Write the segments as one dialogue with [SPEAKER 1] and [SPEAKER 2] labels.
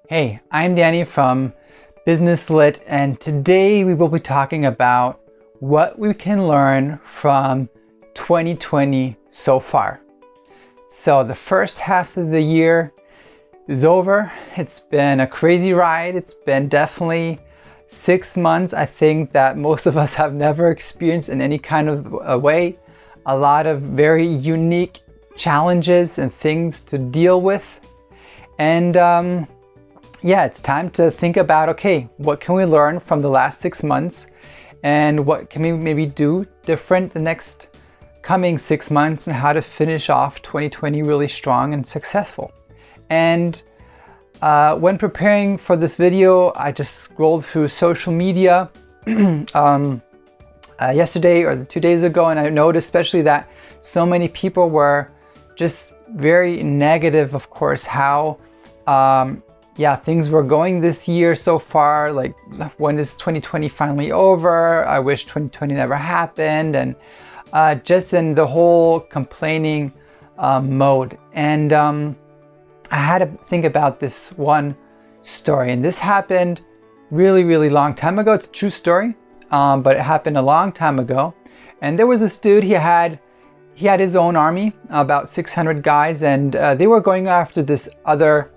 [SPEAKER 1] Hey, I'm Danny from Business Lit, and today we will be talking about what we can learn from 2020 so far. So the first half of the year is over. It's been a crazy ride. It's been definitely 6 months, I think, that most of us have never experienced in any kind of a way. A lot of very unique challenges and things to deal with. And it's time to think about, okay, what can we learn from the last 6 months and what can we maybe do different the next coming 6 months, and how to finish off 2020 really strong and successful. And when preparing for this video, I just scrolled through social media yesterday or 2 days ago, and I noticed especially that so many people were just very negative, of course, how things were going this year so far. Like, when is 2020 finally over? I wish 2020 never happened, and just in the whole complaining mode. And I had to think about this one story, and this happened really long time ago. It's a true story, but it happened a long time ago. And there was this dude, he had his own army, about 600 guys, and they were going after this other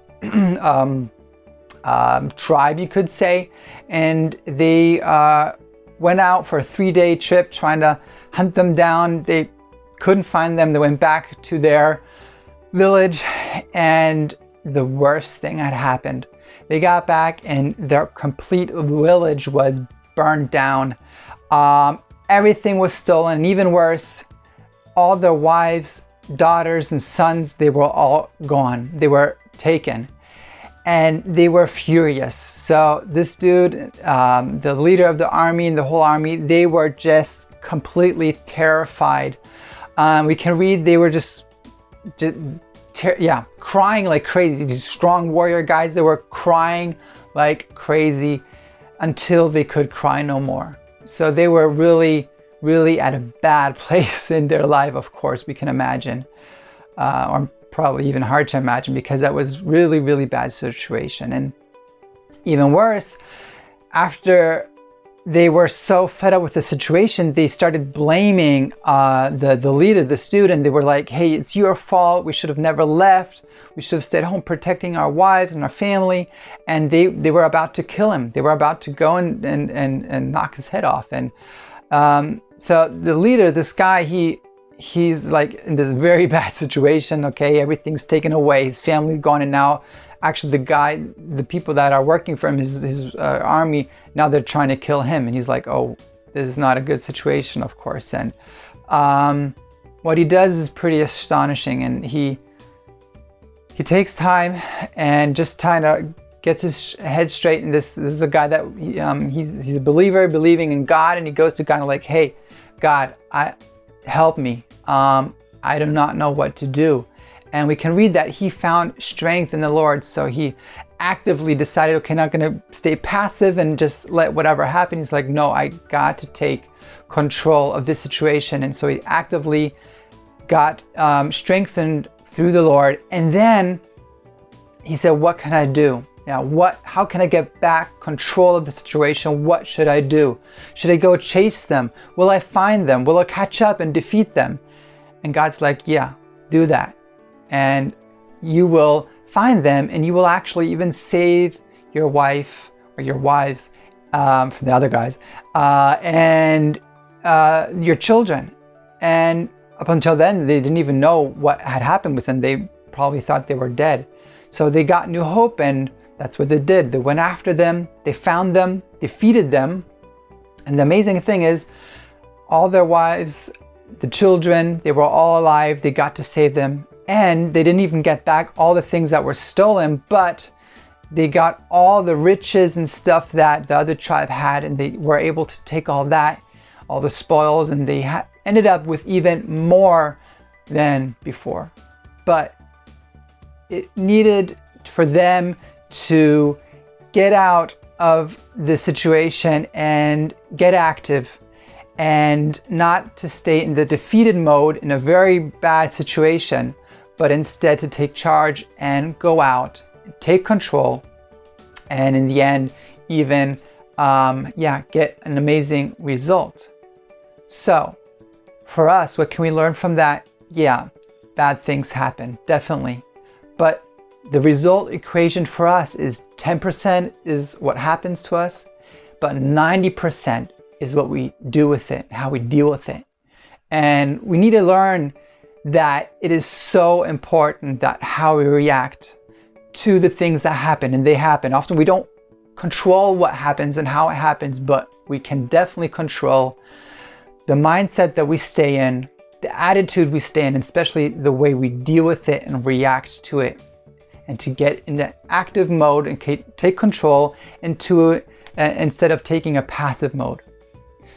[SPEAKER 1] tribe, you could say, and they went out for a 3-day trip trying to hunt them down. They couldn't find them. They went back to their village, and the worst thing had happened. They got back and their complete village was burned down. Everything was stolen, and even worse, all their wives, daughters, and sons, they were all gone. They were taken, and they were furious. So this dude, the leader of the army and the whole army, they were just completely terrified. We can read they were just crying like crazy. These strong warrior guys, they were crying like crazy until they could cry no more. So they were really at a bad place in their life, of course, we can imagine, or probably even hard to imagine, because that was really bad situation. And even worse, after they were so fed up with the situation, they started blaming the leader, the student. They were like, hey, it's your fault. We should have never left. We should have stayed home protecting our wives and our family. And they were about to kill him. They were about to go and knock his head off. And so the leader, this guy, he's like in this very bad situation. Okay, everything's taken away, his family gone, and now actually the people that are working for him, his army, now they're trying to kill him. And he's like, oh, this is not a good situation, of course. And what he does is pretty astonishing, and he takes time and just trying to gets his head straight. And this is a guy that he's a believer, believing in God, and he goes to God and like, hey, God, help me. I do not know what to do. And we can read that he found strength in the Lord. So he actively decided, okay, not going to stay passive and just let whatever happen. He's like, no, I got to take control of this situation. And so he actively got strengthened through the Lord. And then he said, what can I do? Now, how can I get back control of the situation? What should I do? Should I go chase them? Will I find them? Will I catch up and defeat them? And God's like, yeah, do that. And you will find them, and you will actually even save your wife or your wives from the other guys, and your children. And up until then, they didn't even know what had happened with them. They probably thought they were dead. So they got new hope, and that's what they did. They went after them, they found them, defeated them. And the amazing thing is, all their wives, the children, they were all alive. They got to save them. And they didn't even get back all the things that were stolen, but they got all the riches and stuff that the other tribe had, and they were able to take all that, all the spoils, and they ended up with even more than before. But it needed for them to get out of the situation and get active, and not to stay in the defeated mode in a very bad situation, but instead to take charge and go out, take control, and in the end, even get an amazing result. So for us, what can we learn from that? Yeah, bad things happen, definitely. But the result equation for us is 10% is what happens to us, but 90% is what we do with it, how we deal with it. And we need to learn that it is so important that how we react to the things that happen, and they happen. Often we don't control what happens and how it happens, but we can definitely control the mindset that we stay in, the attitude we stay in, especially the way we deal with it and react to it. And to get in that active mode and take control into instead of taking a passive mode.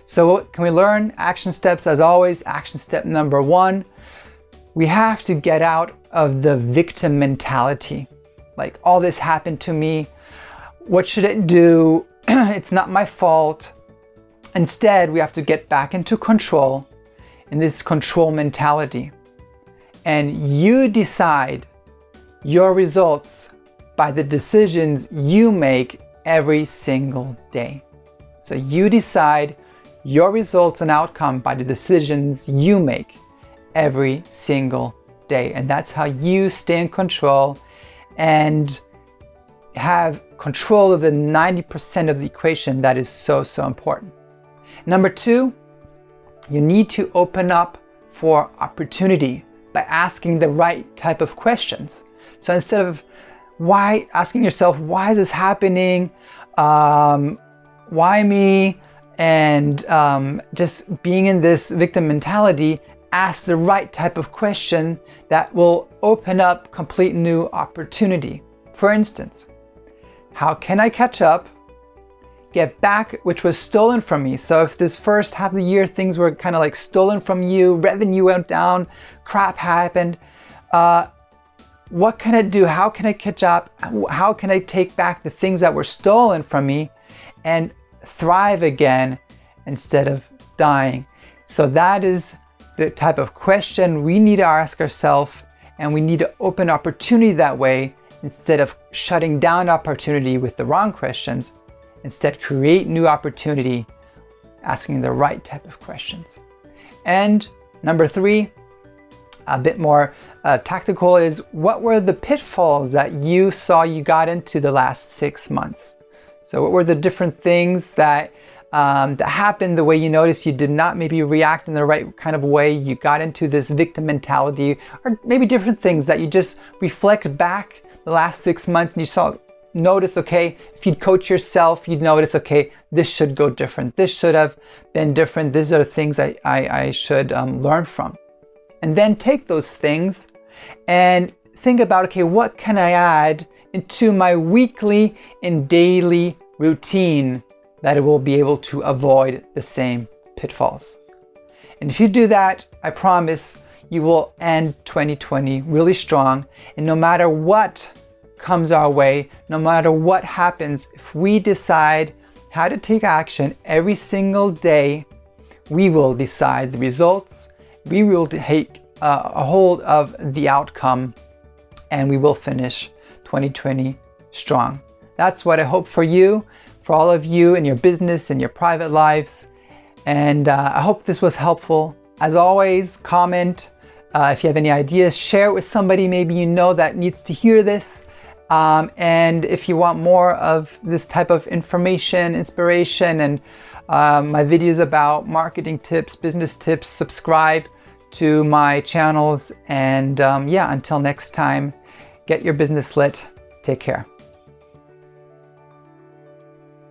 [SPEAKER 1] So what can we learn? Action steps, as always. Action step number 1, we have to get out of the victim mentality. Like, all this happened to me. What should it do? It's not my fault. Instead, we have to get back into control, in this control mentality. And you decide your results by the decisions you make every single day. So you decide your results and outcome by the decisions you make every single day. And that's how you stay in control and have control of the 90% of the equation that is so, so important. Number 2, you need to open up for opportunity by asking the right type of questions. So instead of asking yourself, why is this happening? Why me? And just being in this victim mentality, ask the right type of question that will open up complete new opportunity. For instance, how can I catch up, get back which was stolen from me? So if this first half of the year things were kind of like stolen from you, revenue went down, crap happened, what can I do? How can I catch up? How can I take back the things that were stolen from me and thrive again instead of dying? So that is the type of question we need to ask ourselves, and we need to open opportunity that way instead of shutting down opportunity with the wrong questions. Instead, create new opportunity, asking the right type of questions. And number 3, a bit more tactical, is what were the pitfalls that you saw you got into the last 6 months? So what were the different things that happened, the way you noticed you did not maybe react in the right kind of way, you got into this victim mentality, or maybe different things that you just reflect back the last 6 months and you notice, okay, if you'd coach yourself, you'd notice, okay, this should go different. This should have been different. These are the things I should learn from. And then take those things and think about, okay, what can I add into my weekly and daily routine that it will be able to avoid the same pitfalls. And if you do that, I promise you will end 2020 really strong. And no matter what comes our way, no matter what happens, if we decide how to take action every single day, we will decide the results, we will take a hold of the outcome, and we will finish 2020 strong. That's what I hope for you, for all of you in your business and your private lives. And I hope this was helpful. As always, comment if you have any ideas, share it with somebody maybe you know that needs to hear this. And if you want more of this type of information, inspiration, and my videos about marketing tips, business tips, subscribe to my channels. And until next time, get your business lit. Take care.